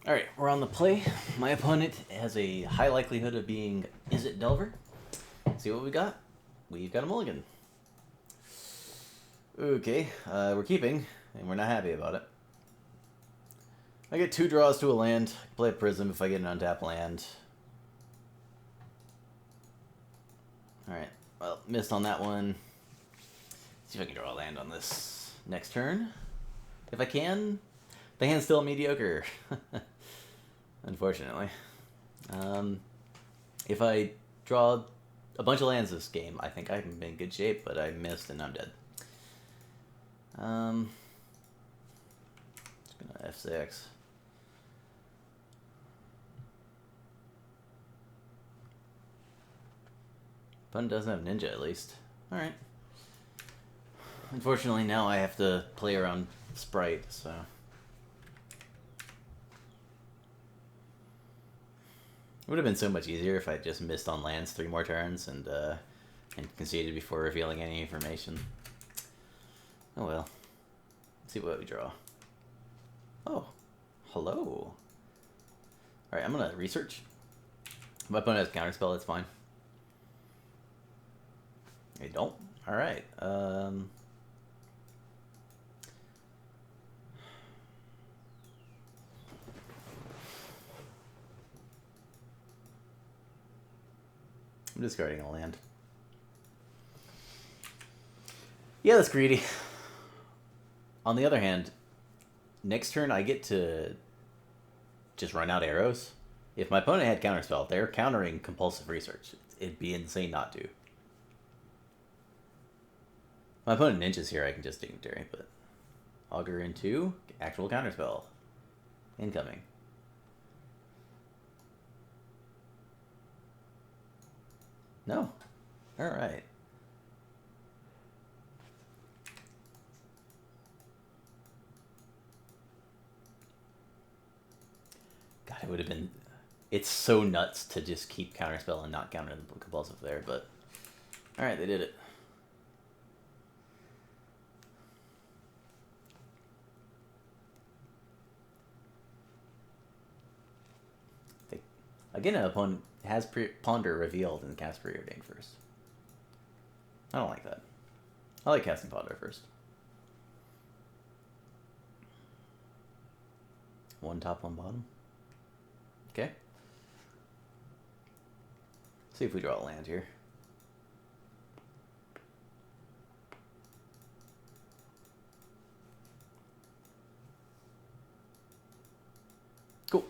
Alright, we're on the play. My opponent has a high likelihood of being Is It Delver? See what we got? We've got a mulligan. Okay, we're keeping, and we're not happy about it. I get 2 draws to a land. I can play a Prism if I get an untapped land. Alright, well, missed on that one. See if I can draw a land on this next turn. If I can, the hand's still mediocre. Unfortunately. If I draw a bunch of lands this game, I think I'm in good shape, but I missed and I'm dead. Just gonna F6. Opponent doesn't have ninja at least. Alright. Unfortunately now I have to play around Sprite, so... It would have been so much easier if I just missed on lands 3 more turns and conceded before revealing any information. Oh well. Let's see what we draw. Oh, hello. Alright, I'm gonna research. If my opponent has counterspell, that's fine. They don't? Alright. I'm discarding a land. Yeah, that's greedy. On the other hand, next turn I get to just run out arrows. If my opponent had counterspell, they're countering compulsive research. It'd be insane not to. My opponent ninjas here, I can just dignitary, but augur into actual counterspell. Incoming. No. Alright. God, it would have been... It's so nuts to just keep counterspell and not counter the compulsive there, but... Alright, they did it. Again, an opponent has Ponder revealed and cast Preordained first. I don't like that. I like casting Ponder first. 1 top, 1 bottom. Okay. See if we draw a land here. Cool.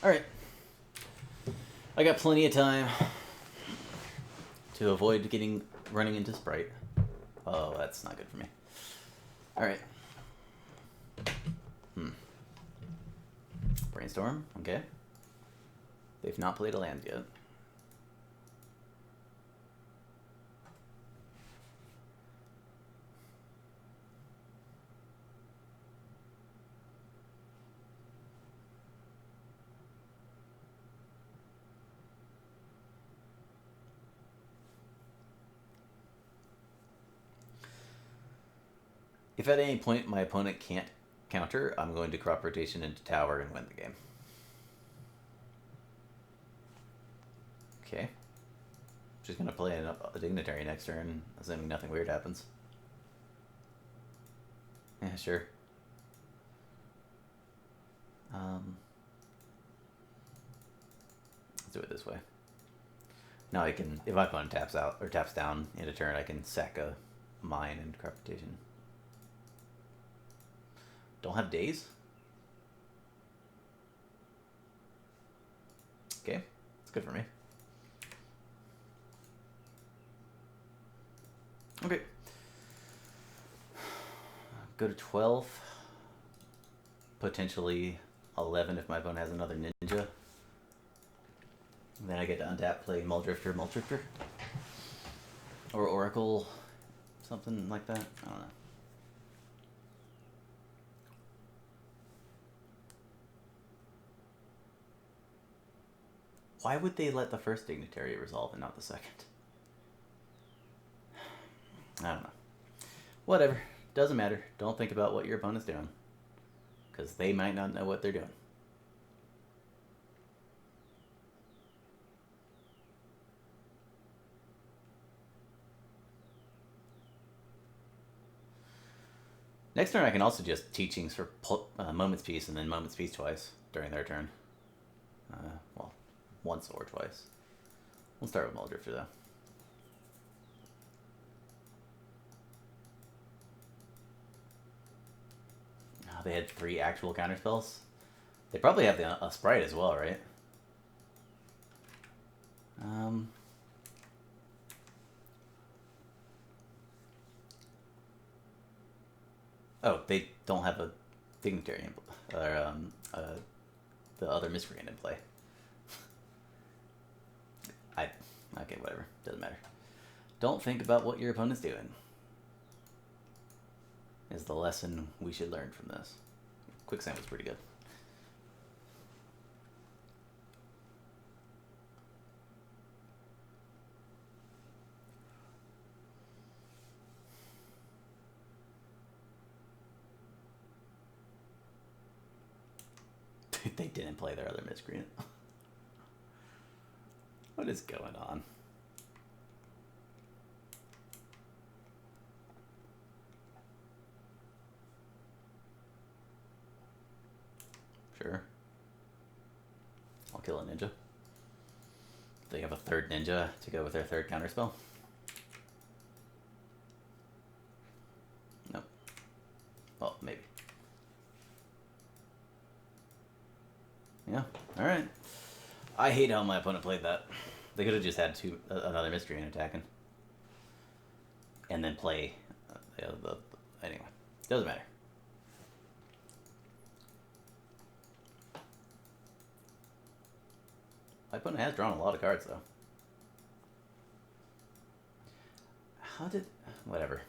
Alright. I got plenty of time to avoid running into Sprite. Oh, that's not good for me. Alright. Brainstorm, okay. They've not played a land yet. If at any point my opponent can't counter, I'm going to crop rotation into tower and win the game. Okay. Just going to play a dignitary next turn, assuming nothing weird happens. Yeah, sure. Let's do it this way. Now I can, if my opponent taps out or taps down in a turn, I can sack a mine and crop rotation. Don't have days? Okay, it's good for me. Okay. Go to 12. Potentially 11 if my opponent has another ninja. And then I get to untap, play Muldrifter. Or Oracle, something like that. I don't know. Why would they let the first dignitary resolve and not the second? I don't know. Whatever. Doesn't matter. Don't think about what your opponent's doing. Because they might not know what they're doing. Next turn I can also just teachings for Moment's Peace and then Moment's Peace twice during their turn. Well, once or twice. We'll start with Muldrifter though. Oh, they had 3 actual counterspells. They probably have a Sprite as well, right? Oh, they don't have a Dignitary or the other Miscreant in play. Okay, whatever. Doesn't matter. Don't think about what your opponent's doing. Is the lesson we should learn from this. Quicksand was pretty good. They didn't play their other Miscreant. What is going on? Sure. I'll kill a ninja. They have a 3rd ninja to go with their 3rd counterspell. Nope. Well, maybe. Yeah, alright. I hate how my opponent played that. They could have just had another Miscreant attacking. And then play anyway, doesn't matter. My opponent has drawn a lot of cards though. How did... whatever.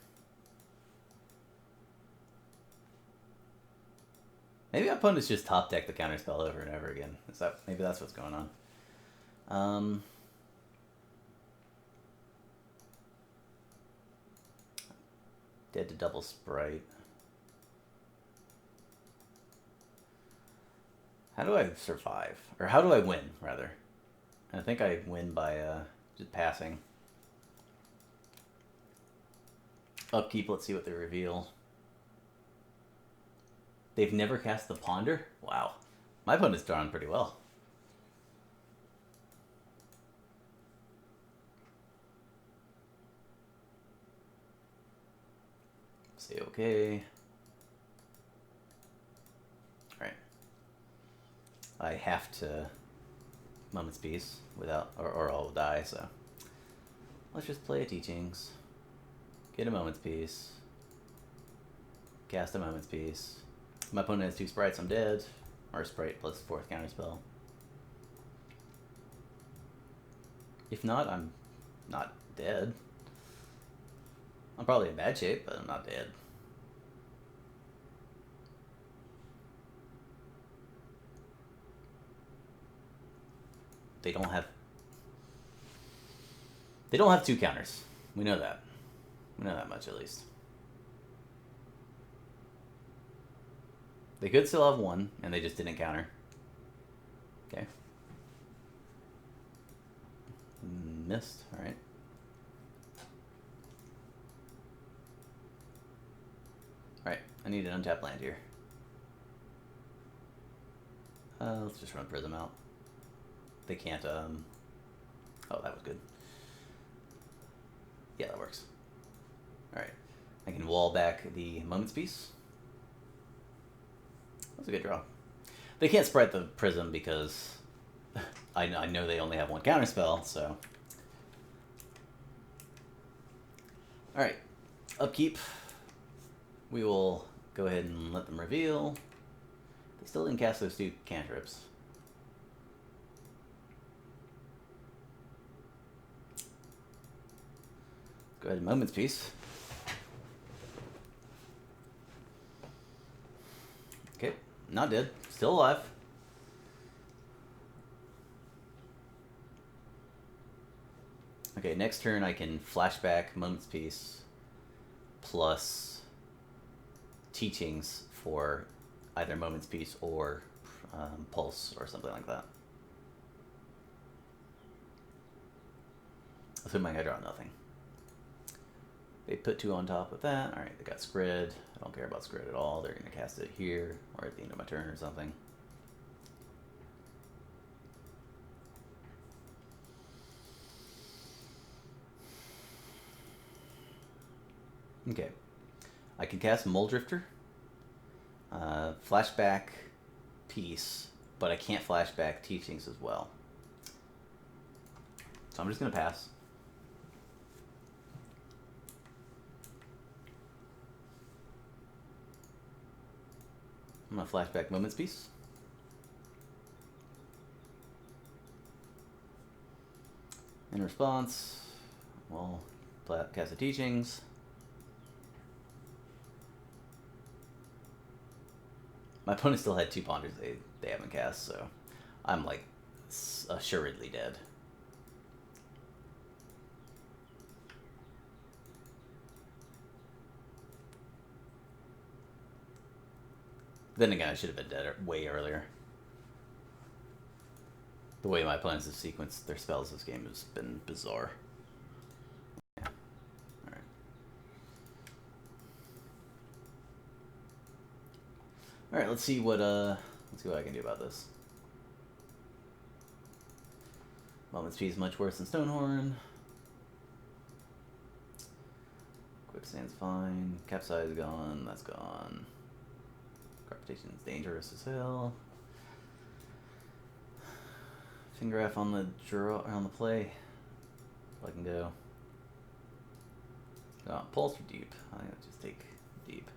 Maybe my opponent's just top deck the counterspell over and over again. Maybe that's what's going on. Dead to double Sprite. How do I survive? Or how do I win, rather? I think I win by just passing. Upkeep, let's see what they reveal. They've never cast the Ponder? Wow. My opponent's drawn pretty well. Say okay. Alright. I have to Moment's Peace without, or I'll die, so. Let's just play a Teachings. Get a Moment's Peace. Cast a Moment's Peace. My opponent has 2 sprites, I'm dead. Or a sprite plus 4th counterspell. If not, I'm not dead. I'm probably in bad shape, but I'm not dead. They don't have 2 counters. We know that. We know that much at least. They could still have 1, and they just didn't counter. Okay. Missed. Alright. Alright, I need an untapped land here. Let's just run Prism out. They can't, oh, that was good. Yeah, that works. Alright. I can wall back the Moment's Peace. That's a good draw. They can't spread the Prism because I know they only have 1 counterspell, so. Alright. Upkeep. We will go ahead and let them reveal. They still didn't cast those 2 cantrips. Go ahead and Moment's Peace. Okay, not dead. Still alive. Okay, next turn I can flashback Moment's Peace plus Teachings for either Moment's Peace or Pulse or something like that. Assuming I draw nothing. They put 2 on top of that. Alright, they got Scred. I don't care about Scred at all. They're going to cast it here or at the end of my turn or something. Okay. I can cast Mole Drifter. Flashback Peace, but I can't flashback Teachings as well. So I'm just going to pass. I'm going to flashback Moments Peace. In response, we'll cast the Teachings. My opponent still had 2 Ponders they haven't cast, so I'm like assuredly dead. Then again, I should have been dead way earlier. The way my opponents have sequenced their spells this game has been bizarre. Yeah. Alright. Alright, let's see what I can do about this. Moment's Peace is much worse than Stonehorn. Quicksand's fine. Capsize gone, that's gone. Carpetation's dangerous as hell. Fingraph on the draw on the play. I can go. Pulse or deep? I think I'll just take deep.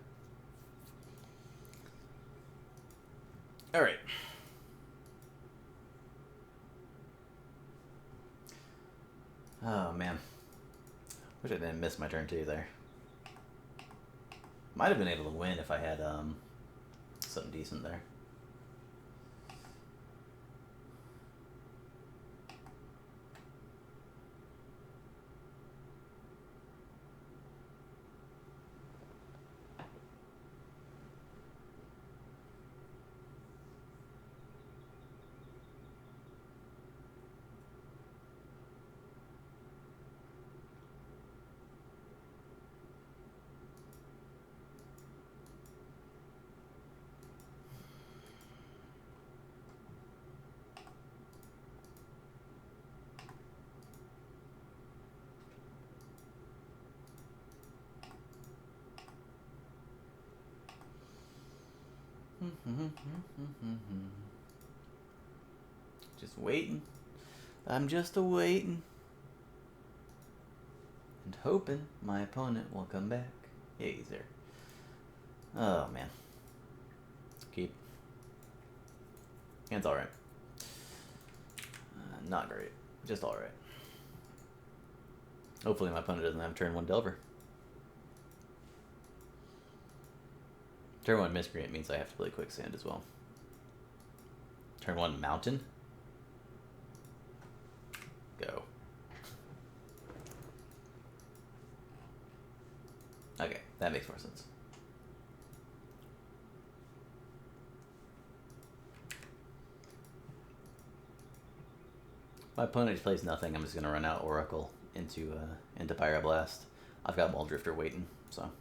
Alright. Oh man. Wish I didn't miss my turn 2 there. Might have been able to win if I had something decent there. Just waiting. I'm just waiting. And hoping my opponent will come back. Yeah, he's there. Oh, man. Keep. Hand's alright. Not great. Just alright. Hopefully my opponent doesn't have turn 1 Delver. Turn 1 Miscreant means I have to play Quicksand as well. Turn 1 Mountain. Go. Okay, that makes more sense. My opponent just plays nothing. I'm just gonna run out Oracle into Pyroblast. I've got Mole Drifter waiting, so.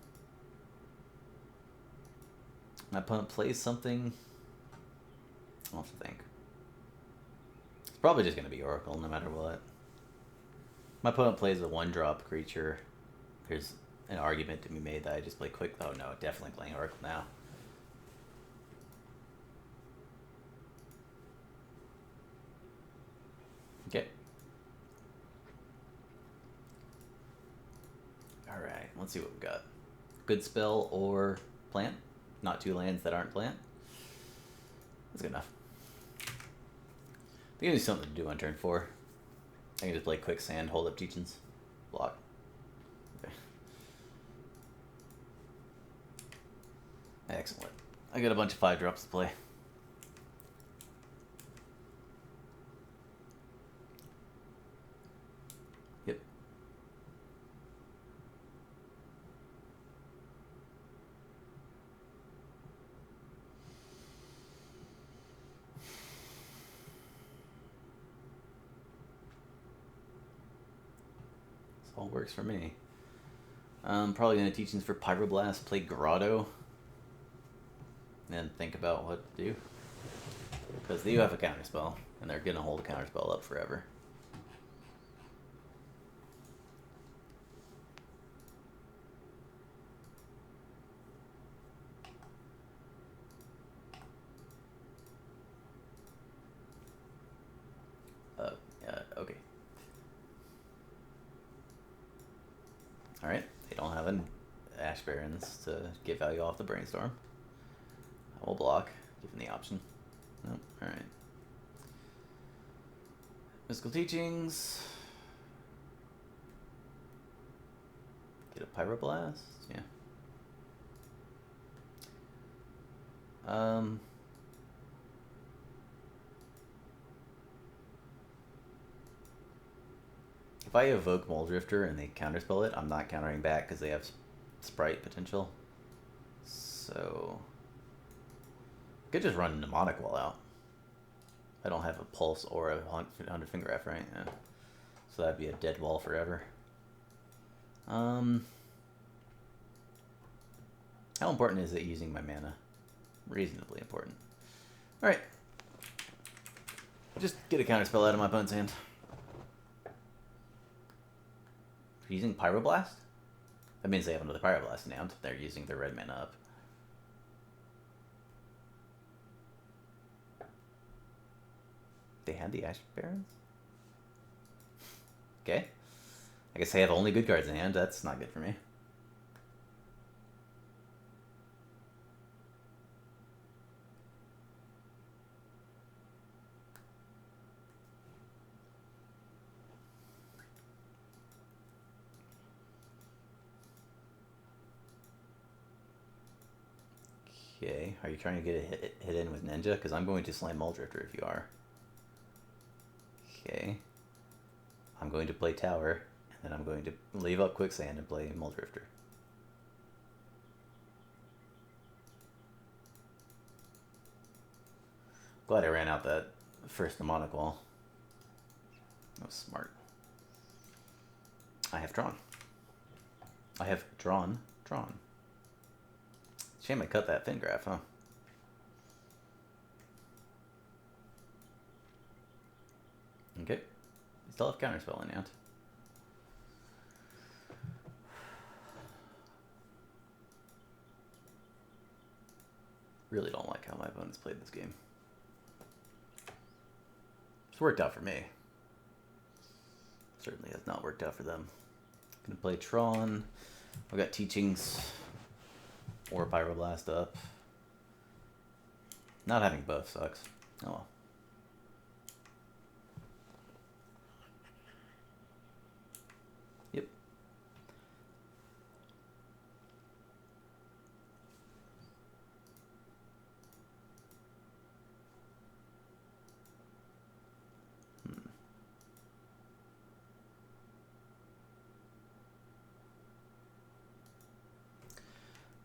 My opponent plays something. I'll have to think. It's probably just going to be Oracle, no matter what. My opponent plays a 1-drop creature. There's an argument to be made that I just play quick. Oh no, definitely playing Oracle now. Okay. Alright, let's see what we got. Good spell or plant. Not 2 lands that aren't plant. That's good enough. They give me something to do on turn 4. I can just play Quicksand, hold up Teachings, block. Okay. Excellent. I got a bunch of 5-drops to play. Yep. All works for me. Probably gonna teachings for Pyroblast, play Grotto, and think about what to do. Because they do have a counterspell, and they're gonna hold a counterspell up forever. Okay. Alright, they don't have an Ash Barrens to get value off the Brainstorm. I will block, given the option. Nope, alright. Mystical Teachings. Get a Pyroblast? Yeah. If I evoke Moldrifter and they counterspell it, I'm not countering back because they have Sprite potential. So I could just run Mnemonic Wall out. I don't have a Pulse or a 100 Finger F, right? Yeah. So that'd be a dead wall forever. How important is it using my mana? Reasonably important. Alright. Just get a counterspell out of my opponent's hand. Using Pyroblast? That means they have another Pyroblast in hand. They're using their red mana up. They had the Ash Barrens? Okay. I guess they have only good cards in hand. That's not good for me. Okay, are you trying to get a hit in with Ninja? Because I'm going to slam Muldrifter if you are. Okay. I'm going to play Tower, and then I'm going to leave up Quicksand and play Muldrifter. Glad I ran out that first Mnemonic Wall. That was smart. I have Tron. I have Tron. Shame I cut that Fingraph, huh? Okay. Still have Counterspell in hand. Really don't like how my opponents played this game. It's worked out for me. Certainly has not worked out for them. Gonna play Tron. I've got Teachings or Pyroblast up. Not having both sucks. Oh well. Yep.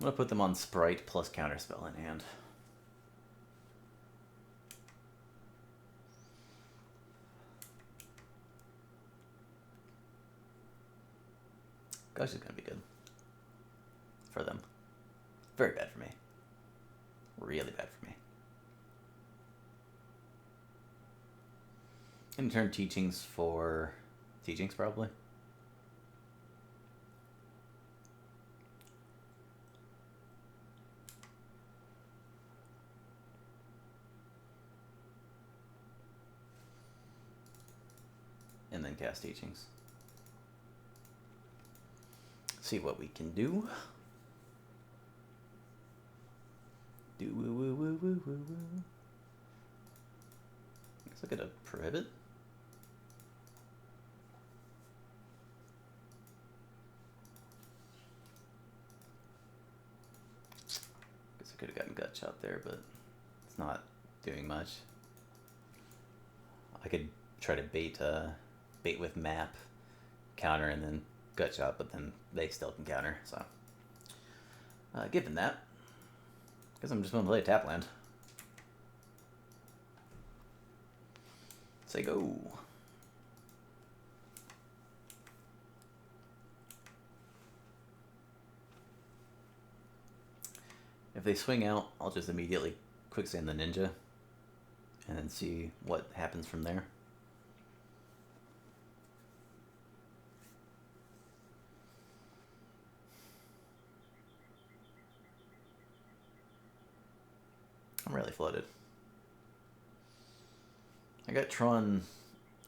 I'm gonna put them on Sprite plus Counterspell in hand. Gush is gonna be good for them. Very bad for me. Really bad for me. And turn Teachings for Teachings probably. And then cast Teachings. See what we can do. Guess I could have Prohibit. Guess I could have gotten Gut Shot there, but it's not doing much. I could try to bait with Map, counter, and then Gut Shot, but then they still can counter, so. Given that, guess I'm just going to play a tap land. Say go. If they swing out, I'll just immediately quicksand the ninja and then see what happens from there. I'm really flooded. I got Tron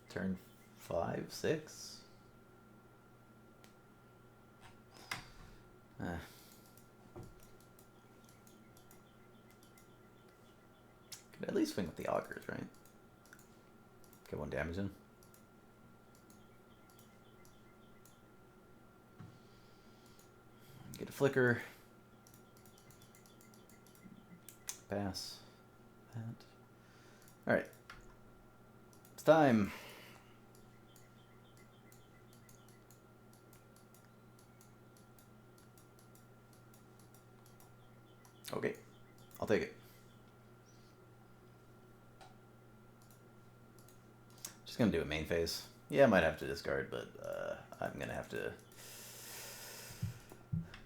turn 5, 6. Could at least swing with the augers, right? Get 1 damage in. Get a flicker. Pass. That. Alright. It's time. Okay. I'll take it. Just gonna do a main phase. Yeah, I might have to discard, but I'm gonna have to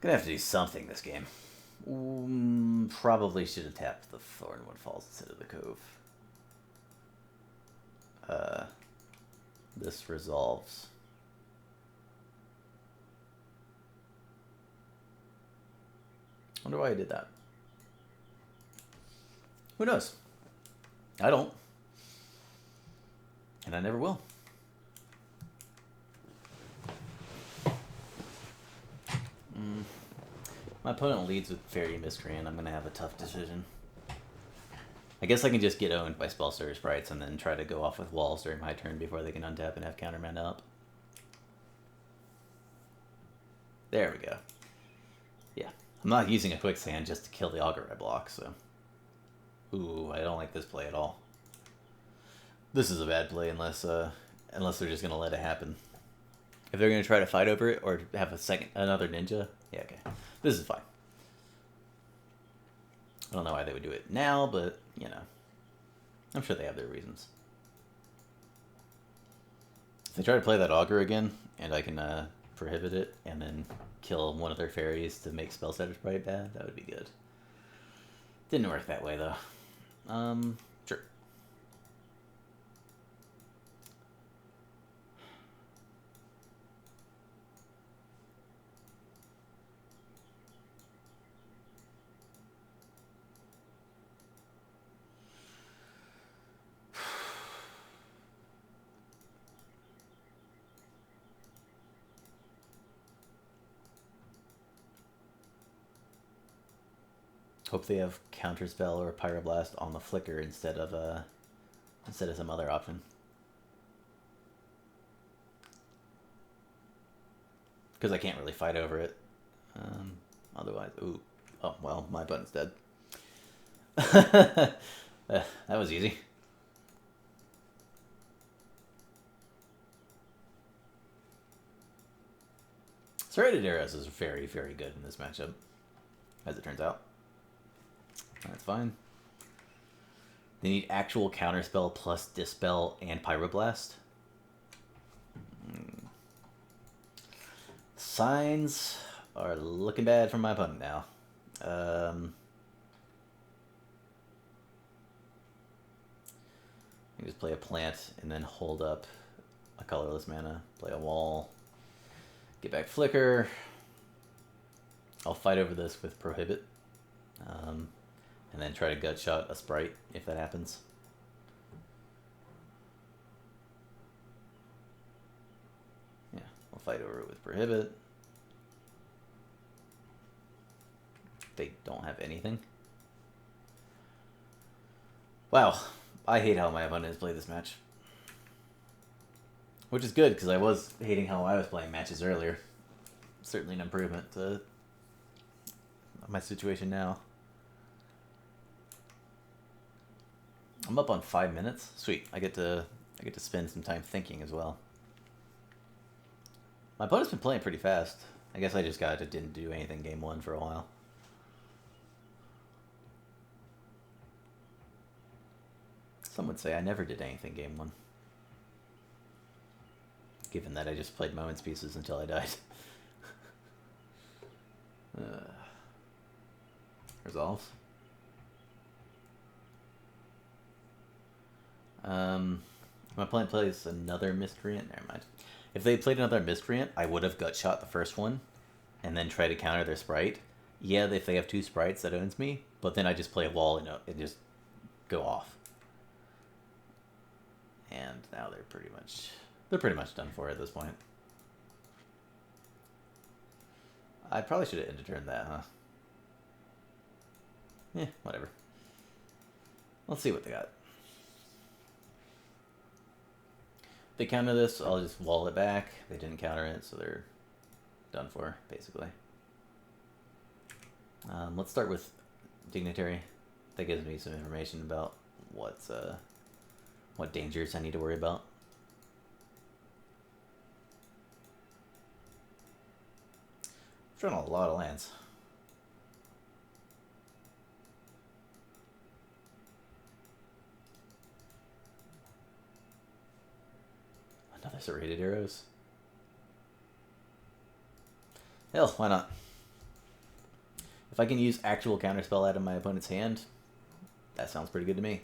do something this game. Probably should have tapped the Thornwood Falls instead of the Cove. This resolves. Wonder why I did that. Who knows? I don't. And I never will. My opponent leads with Fairy Miscreant. I'm going to have a tough decision. I guess I can just get owned by Spellstarter Sprites and then try to go off with walls during my turn before they can untap and have counter mana up. There we go. Yeah. I'm not using a quicksand just to kill the Augur I block, so... Ooh, I don't like this play at all. This is a bad play unless they're just going to let it happen. If they're going to try to fight over it or have another ninja, yeah, okay. This is fine. I don't know why they would do it now, but, you know, I'm sure they have their reasons. If they try to play that Augur again, and I can prohibit it, and then kill one of their fairies to make Spellsetter Sprite bad, that would be good. Didn't work that way, though. Sure. Hope they have Counterspell or Pyroblast on the Flicker instead of some other option. Because I can't really fight over it. Otherwise, ooh, oh well, my button's dead. That was easy. Serrated Arrows is very, very good in this matchup, as it turns out. That's fine. They need actual Counterspell plus Dispel and Pyroblast. Signs are looking bad for my opponent now. I can just play a plant and then hold up a colorless mana, play a wall, get back Flicker. I'll fight over this with Prohibit. And then try to Gutshot a Sprite, if that happens. Yeah, I'll fight over it with Prohibit. They don't have anything. Wow, I hate how my opponent has played this match. Which is good, because I was hating how I was playing matches earlier. Certainly an improvement to my situation now. I'm up on 5 minutes. Sweet. I get to spend some time thinking as well. My opponent's been playing pretty fast. I guess I just didn't do anything game 1 for a while. Some would say I never did anything game 1. Given that I just played Moments Pieces until I died. Resolve. If my opponent plays another Miscreant, never mind. If they played another Miscreant, I would have gut shot the first one, and then try to counter their sprite. Yeah, if they have 2 sprites, that owns me, but then I just play a wall and just go off. And now they're pretty much done for at this point. I probably should have ended turn that, huh? Yeah, whatever. Let's see what they got. If they counter this, I'll just wall it back. They didn't counter it, so they're done for, basically. Let's start with Dignitary. That gives me some information about what dangers I need to worry about. I'm drawing a lot of lands. Another serrated arrows. Hell, why not? If I can use actual counterspell out of my opponent's hand, that sounds pretty good to me.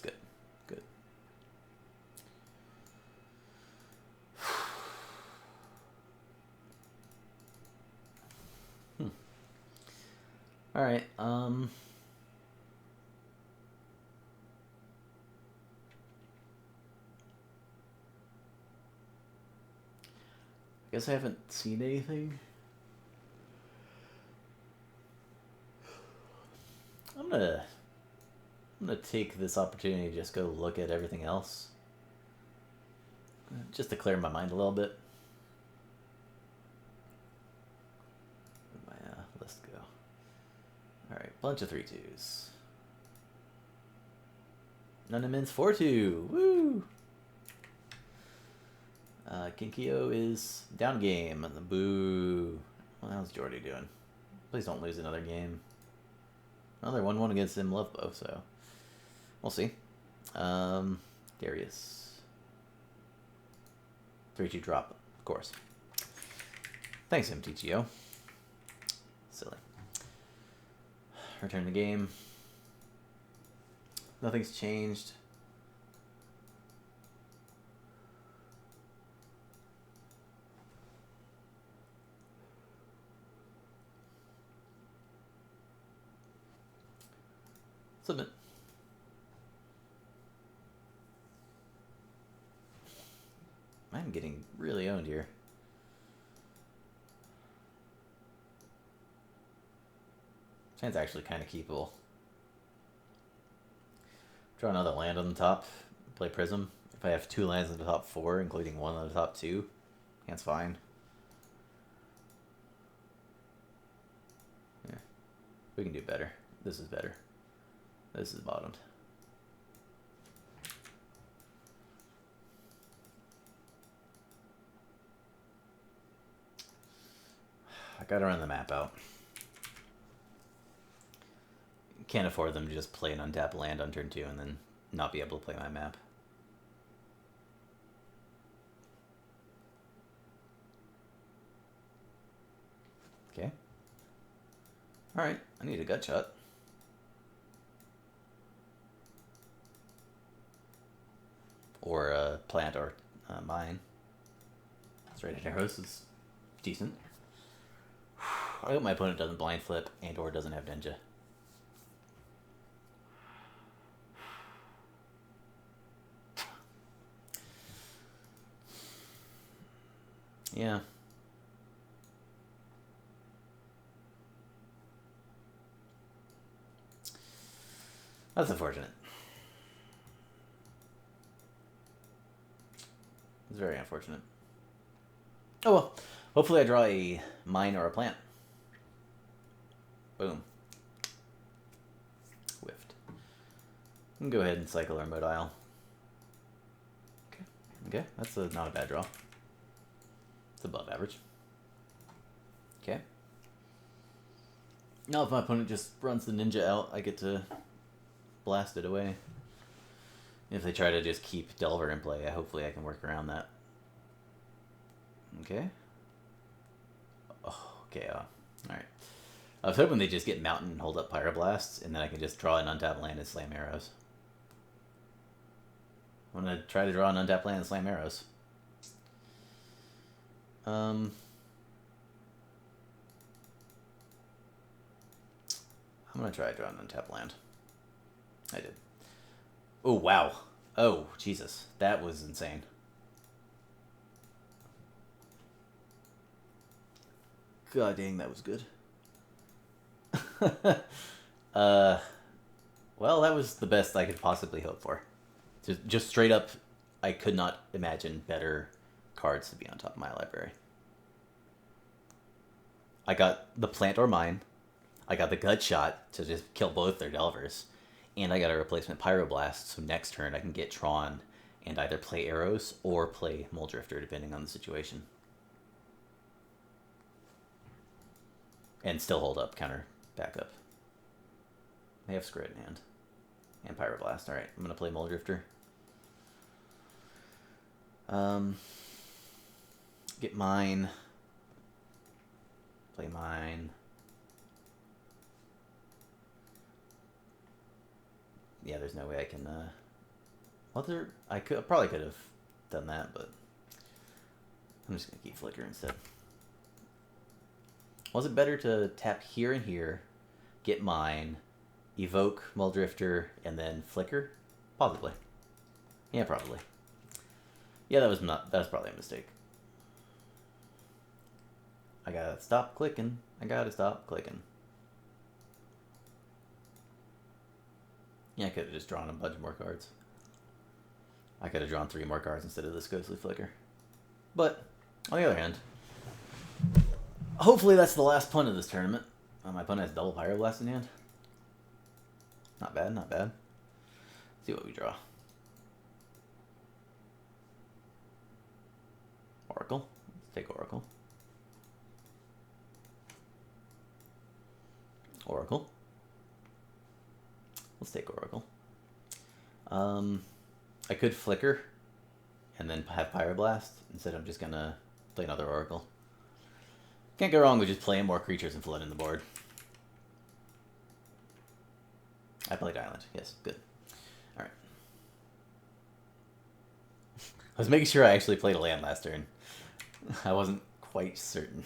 Good, good. All right. I guess I haven't seen anything. I'm gonna take this opportunity to just go look at everything else, just to clear my mind a little bit. Where'd my list go? All right, bunch of 3/2s. None immense 4/2. Woo! Kinkyo is down game. Boo. Well, how's Jordy doing? Please don't lose another game. Another 1-1 against him, Lovebow, so we'll see. Darius. 3/2 drop, of course. Thanks, MTGO. Silly. Return the game. Nothing's changed. Submit. I'm getting really owned here. Hand's actually kind of keepable. Draw another land on the top. Play Prism. If I have 2 lands in the top 4, including 1 on the top 2, hand's fine. Yeah, we can do better. This is better. This is bottomed. I gotta run the map out. Can't afford them to just play an untapped land on turn 2 and then not be able to play my map. Okay. Alright, I need a gut shot. Or a plant or mine. Serrated arrows is decent. I hope my opponent doesn't blind flip and or doesn't have ninja. Yeah. That's unfortunate. It's very unfortunate. Oh well. Hopefully I draw a mine or a plant. Boom. Whiffed. We can go ahead and cycle our Modile. Okay. Okay, that's not a bad draw. It's above average. Okay. Now if my opponent just runs the ninja out, I get to blast it away. If they try to just keep Delver in play, hopefully I can work around that. Okay. Oh, okay, alright. I was hoping they just get Mountain and hold up Pyroblasts, and then I can just draw an untapped land and slam arrows. I'm gonna try to draw an untapped land and slam arrows. I'm gonna try to draw an untapped land. I did. Oh, wow. Oh, Jesus. That was insane. God dang, that was good. Well, that was the best I could possibly hope for. Just straight up, I could not imagine better cards to be on top of my library. I got the Plant or Mine. I got the Gut Shot to just kill both their Delvers. And I got a replacement Pyroblast, so next turn I can get Tron and either play arrows or play Muldrifter, depending on the situation. And still hold up, counter, backup. They have Scred in hand. And Pyroblast. Alright, I'm going to play Muldrifter. Get mine. Play mine. Yeah, there's no way I can, I probably could have done that, but I'm just going to keep Flicker instead. Was it better to tap here and here, get mine, evoke Muldrifter, and then Flicker? Possibly. Yeah, probably. Yeah, that was probably a mistake. I gotta stop clicking. Yeah, I could have just drawn a bunch more cards. I could have drawn 3 more cards instead of this Ghostly Flicker. But, on the other hand, hopefully that's the last punt of this tournament. My opponent has double Pyroblast in hand. Not bad, not bad. Let's see what we draw. Oracle. Let's take Oracle. Oracle. Let's take Oracle. I could Flicker and then have Pyroblast. Instead, I'm just going to play another Oracle. Can't go wrong with just playing more creatures and flooding the board. I played Island. Yes, good. Alright. I was making sure I actually played a land last turn. I wasn't quite certain.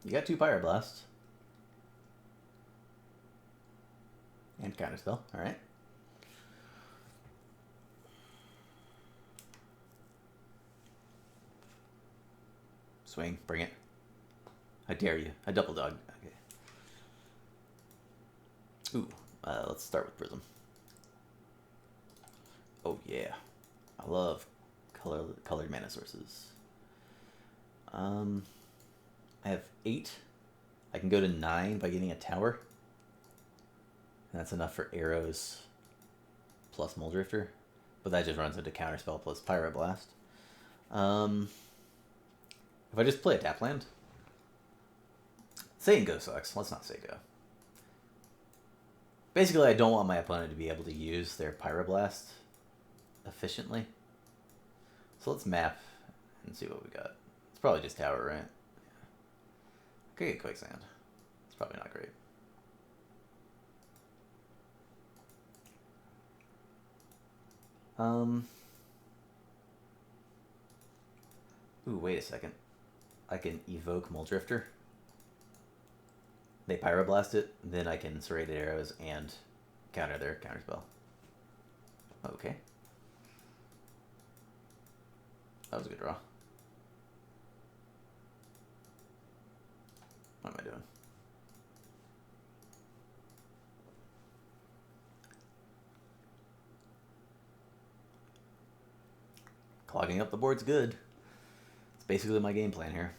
You got 2 Pyroblasts. And Counterspell. Alright. Swing. Bring it. I dare you. I double dog. Okay. Ooh. Let's start with Prism. Oh, yeah. I love colored mana sources. I have 8. I can go to 9 by getting a tower. And that's enough for arrows plus Muldrifter. But that just runs into Counterspell plus Pyroblast. If I just play a tap land. Saying go sucks. Let's not say go. Basically, I don't want my opponent to be able to use their Pyroblast efficiently. So let's map and see what we got. It's probably just tower, right? Could get Quicksand. It's probably not great. Ooh, wait a second. I can evoke Muldrifter. They Pyroblast it, then I can Serrated Arrows and counter their Counterspell. Okay. That was a good draw. What am I doing? Clogging up the board's good. It's basically my game plan here.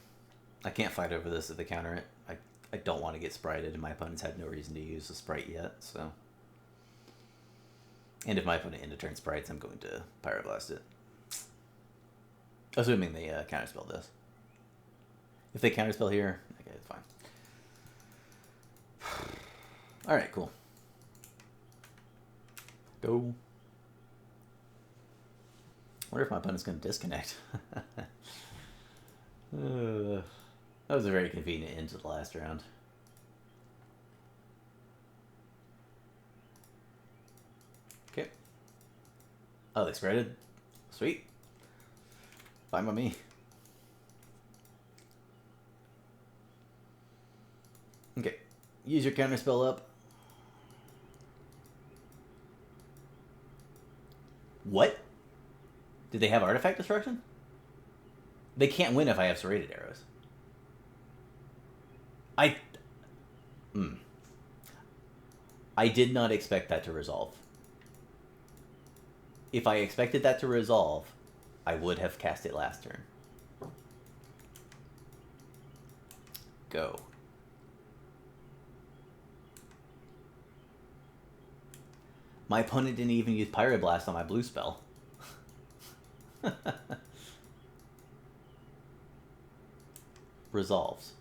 I can't fight over this if they counter it. I don't want to get sprited, and my opponent's had no reason to use the sprite yet, so. And if my opponent end of turn sprites, I'm going to Pyroblast it. Assuming they counterspell this. If they counterspell here, okay, it's fine. Alright, cool. Go. I wonder if my opponent's going to disconnect. That was a very convenient end to the last round. Okay. Oh, they spreaded? Sweet. Fine by me. Okay. Use your counterspell up. What? Did they have artifact destruction? They can't win if I have serrated arrows. I did not expect that to resolve. If I expected that to resolve, I would have cast it last turn. Go. My opponent didn't even use Pyroblast on my blue spell. Resolves.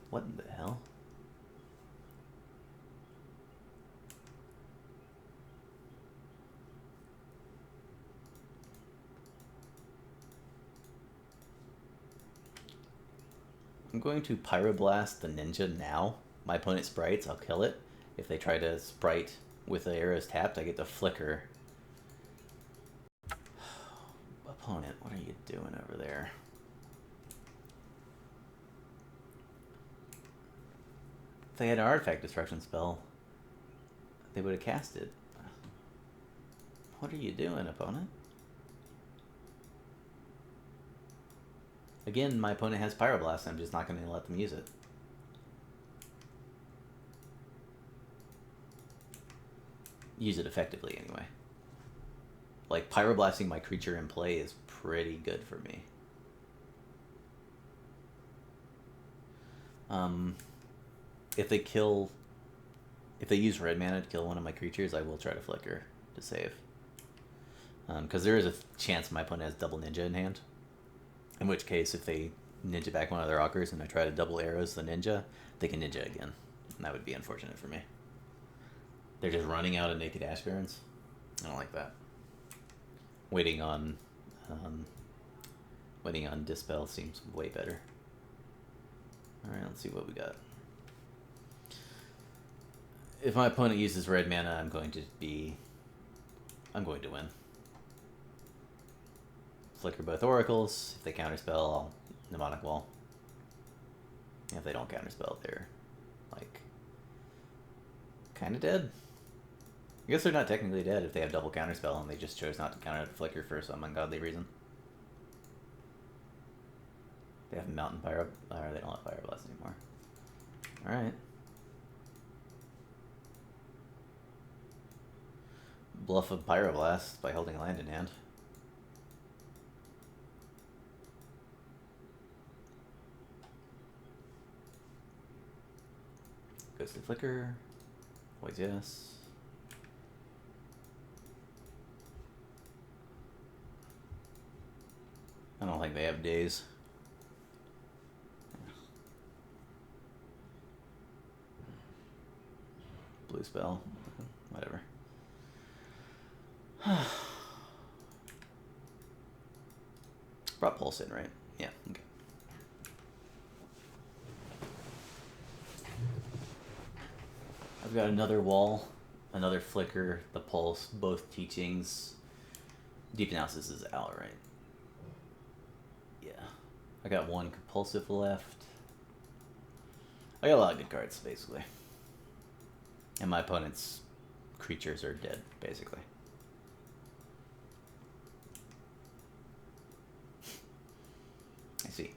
What in the hell? I'm going to Pyroblast the ninja now. My opponent sprites, I'll kill it. If they try to sprite with the arrows tapped, I get to flicker. Opponent, what are you doing over there? If they had an artifact destruction spell, they would have cast it. What are you doing, opponent? Again, my opponent has Pyroblast, I'm just not going to let them use it. Use it effectively, anyway. Like, Pyroblasting my creature in play is pretty good for me. If they use red mana to kill one of my creatures, I will try to flicker to save. Because there is a chance my opponent has double ninja in hand. In which case, if they ninja back one of their rockers and I try to double arrows the ninja, they can ninja again. And that would be unfortunate for me. They're just running out of naked ash barrens. I don't like that. Waiting on Dispel seems way better. Alright, let's see what we got. If my opponent uses red mana, I'm going to win. Flicker both oracles. If they counterspell, I'll mnemonic wall. If they don't counterspell, they're like kind of dead. I guess they're not technically dead if they have double counterspell and they just chose not to counter the flicker for some ungodly reason. They have mountain pyro, or they don't have pyroblast anymore. All right. Bluff a pyroblast by holding a land in hand. Goes to flicker. Always yes. I don't think they have days. Blue spell. Whatever. Brought Pulse in, right? Yeah, okay. I've got another wall, another flicker, the Pulse, both teachings. Deep Analysis is out, right? Yeah. I got one compulsive left. I got a lot of good cards, basically. And my opponent's creatures are dead, basically. I see.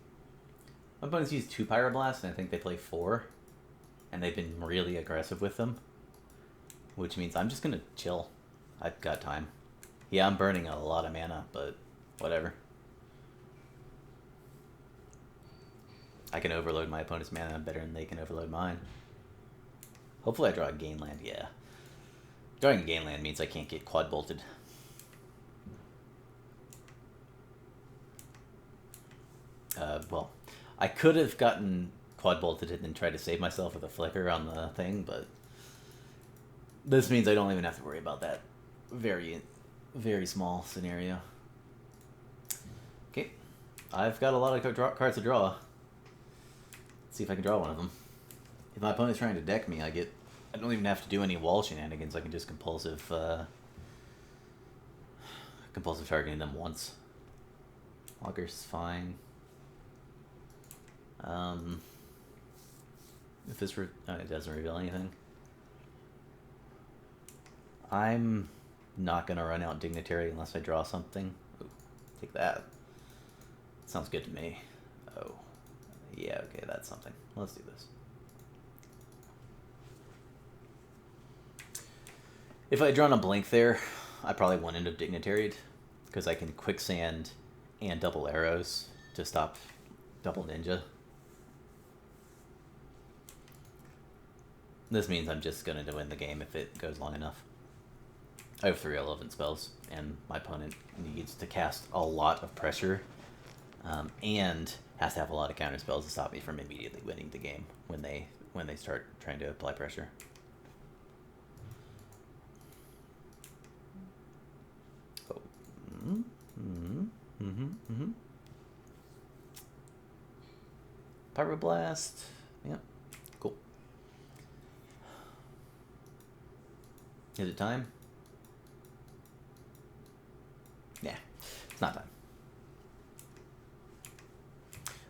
My opponent's used 2 Pyroblasts, and I think they play 4. And they've been really aggressive with them. Which means I'm just gonna chill. I've got time. Yeah, I'm burning a lot of mana, but whatever. I can overload my opponent's mana better than they can overload mine. Hopefully I draw a gain land, yeah. Drawing a gain land means I can't get quad bolted. Well, I could have gotten quad bolted it and tried to save myself with a flicker on the thing, but this means I don't even have to worry about that very, very small scenario. Okay, I've got a lot of cards to draw. Let's see if I can draw one of them. If my opponent's trying to deck me, I don't even have to do any wall shenanigans. I can just compulsive targeting them once. Auger's fine. If this it doesn't reveal anything. I'm not gonna run out Dignitary unless I draw something. Ooh, take that. Sounds good to me. Oh, yeah, okay, that's something. Let's do this. If I had drawn a blank there, I probably wouldn't end up Dignitaried, because I can Quicksand and double arrows to stop double ninja. This means I'm just going to win the game if it goes long enough. I have 3 relevant spells, and my opponent needs to cast a lot of pressure, and has to have a lot of counter spells to stop me from immediately winning the game when they start trying to apply pressure. Oh. Pyroblast. Yep. Cool. Is it time? Yeah, it's not time.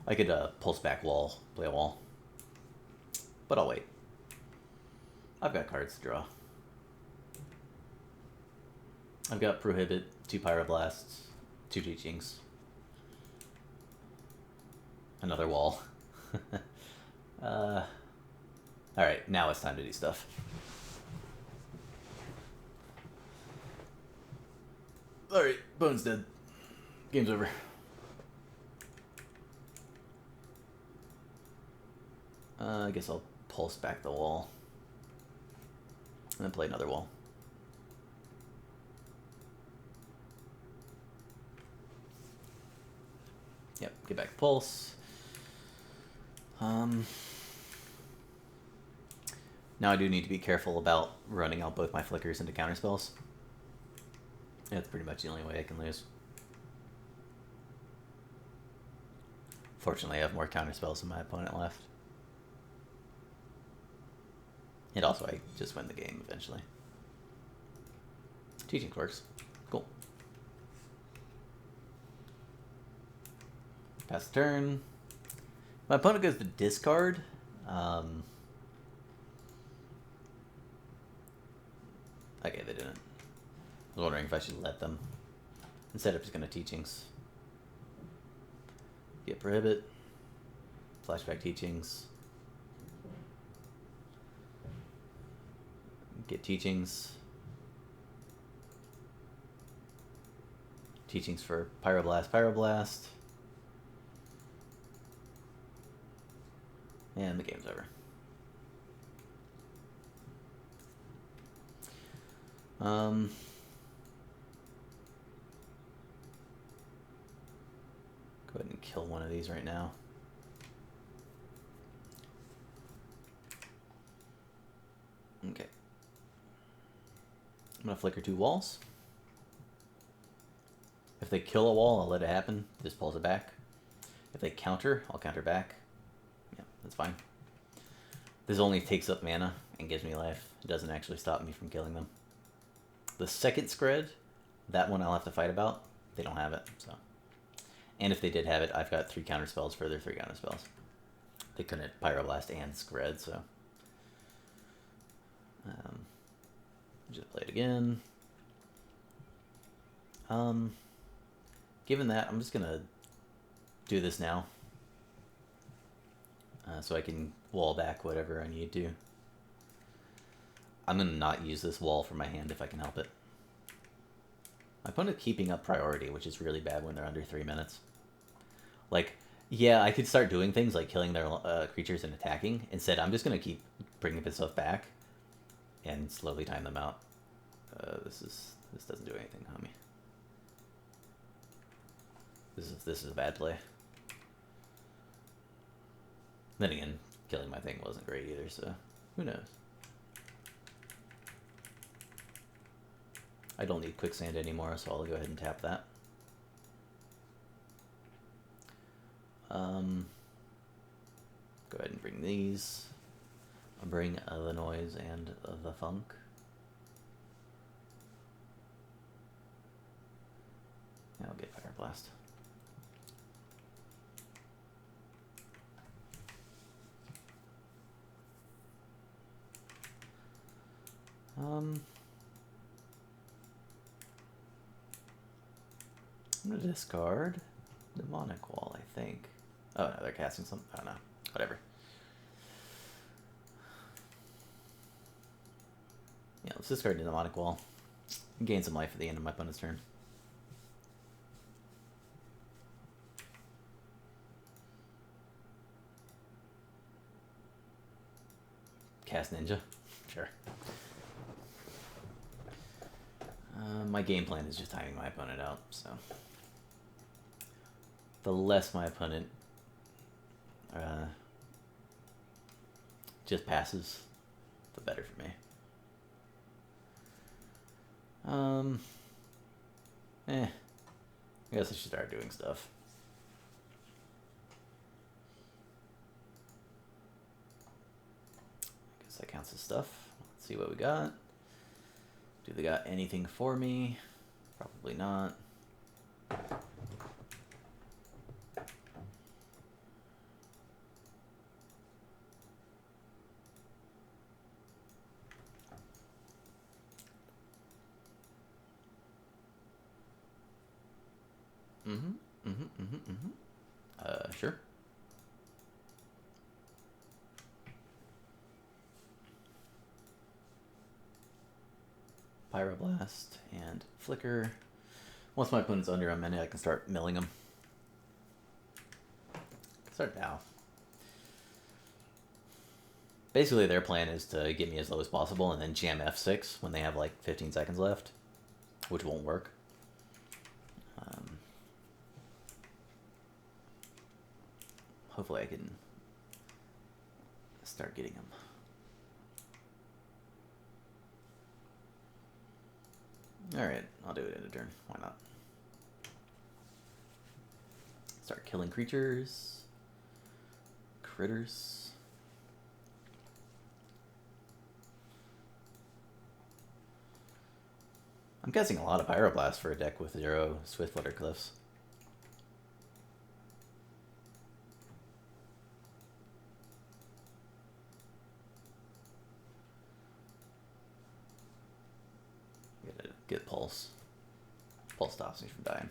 I could pulse back wall, play a wall. But I'll wait. I've got cards to draw. I've got Prohibit, 2 Pyroblasts, 2 Teachings. Another wall. Alright, now it's time to do stuff. Alright, Bone's dead. Game's over. I guess I'll pulse back the wall. And then play another wall. Yep, get back to pulse. Now I do need to be careful about running out both my flickers into counterspells. That's pretty much the only way I can lose. Fortunately, I have more counterspells than my opponent left. And also, I just win the game eventually. Teaching works. Cool. Pass the turn. My opponent goes to discard. Okay, they didn't. I was wondering if I should let them. Instead, I'm just going to Teachings. Get Prohibit. Flashback Teachings. Get Teachings. Teachings for Pyroblast. And the game's over. Go ahead and kill one of these right now. Okay. I'm gonna flicker 2 walls. If they kill a wall, I'll let it happen. Just pulls it back. If they counter, I'll counter back. Yeah, that's fine. This only takes up mana and gives me life. It doesn't actually stop me from killing them. The second Scred, that one I'll have to fight about. They don't have it, so. And if they did have it, I've got 3 counter spells for their 3 counter spells. They couldn't Pyroblast and Scred, so. Just play it again. Given that, I'm just gonna do this now. So I can wall back whatever I need to. I'm gonna not use this wall for my hand if I can help it. My opponent's keeping up priority, which is really bad when they're under 3 minutes. Like, yeah, I could start doing things like killing their creatures and attacking. Instead, I'm just gonna keep bringing this stuff back and slowly time them out. This doesn't do anything, homie. This is a bad play. Then again, killing my thing wasn't great either, so who knows? I don't need quicksand anymore, so I'll go ahead and tap that. Go ahead and bring these. I'll bring the noise and the funk. I'll get Fire Blast. I'm gonna discard Demonic Wall, I think. Oh no, they're casting something. I don't know. Whatever. Yeah, let's discard the Demonic Wall. Gain some life at the end of my opponent's turn. Cast Ninja? Sure. My game plan is just timing my opponent out, so... The less my opponent just passes, the better for me. I guess I should start doing stuff. I guess that counts as stuff. Let's see what we got. Do they got anything for me? Probably not. Sure. Pyroblast and Flicker. Once my opponent's under a minute, I can start milling them. Start now. Basically, their plan is to get me as low as possible and then jam F6 when they have like 15 seconds left, which won't work. Hopefully I can start getting them. Alright, I'll do it in a turn. Why not? Start killing creatures. Critters. I'm guessing a lot of Pyroblast for a deck with 0 Swiftwater Cliffs. Get Pulse. Pulse stops me from dying.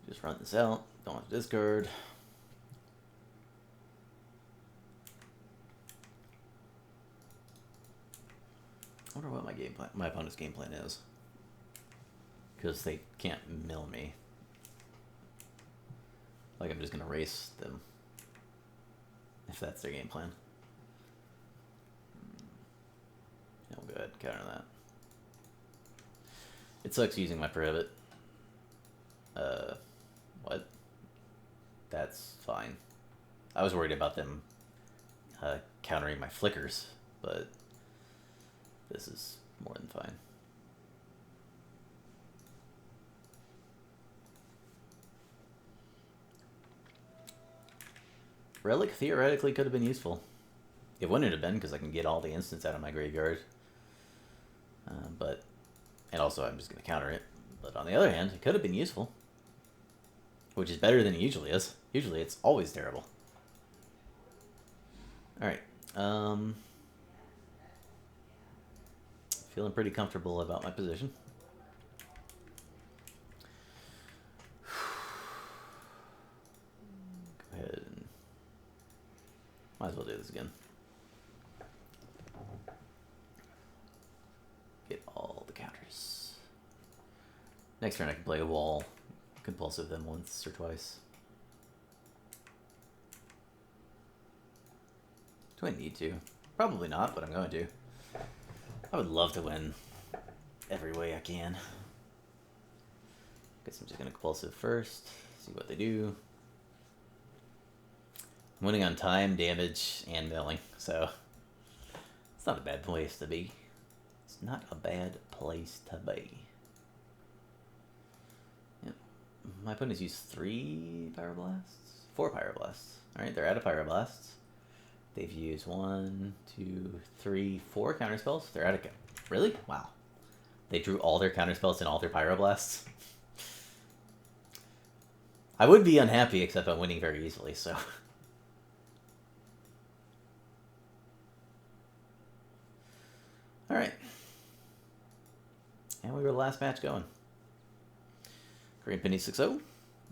Just run this out. Don't want to discard. I wonder what my opponent's game plan is. Because they can't mill me. Like I'm just gonna race them. If that's their game plan. Oh, good. Counter that. It sucks using my prohibit. What? That's fine. I was worried about them countering my flickers, but this is more than fine. Relic theoretically could have been useful. It wouldn't have been because I can get all the instants out of my graveyard. And also I'm just going to counter it. But on the other hand, it could have been useful. Which is better than it usually is. Usually it's always terrible. Alright. Feeling pretty comfortable about my position. Go ahead and... Might as well do this again. Get all the counters. Next turn I can play a wall. Compulsive them once or twice. Do I need to? Probably not, but I'm going to. I would love to win every way I can. Guess I'm just going to compulsive first. See what they do. winning on time, damage, and milling, so it's not a bad place to be. It's not a bad place to be. Yep. My opponents used 3 Pyroblasts? 4 Pyroblasts. Alright, they're out of Pyroblasts. They've used 1, 2, 3, 4 counterspells. They're out of... Really? Wow. They drew all their counterspells and all their Pyroblasts. I would be unhappy, except I'm winning very easily, so... Alright. And we were the last match going. Green Penny 6-0.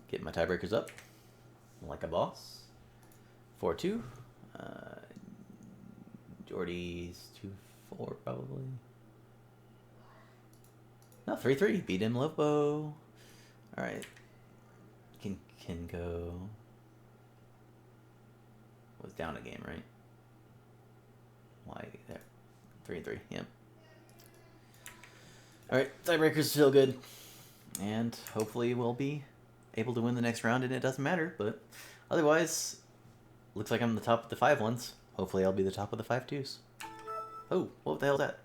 Getting my tiebreakers up. Like a boss. 4-2. Jordy's 2-4 probably. No, 3-3. Beat him Lopo. Alright. Can go... Was down a game, right? Why there? 3-3, yep. Alright, tiebreakers feel good. And hopefully we'll be able to win the next round and it doesn't matter, but otherwise, looks like I'm the top of the 5 ones. Hopefully I'll be the top of the 5 twos. Oh, what the hell is that?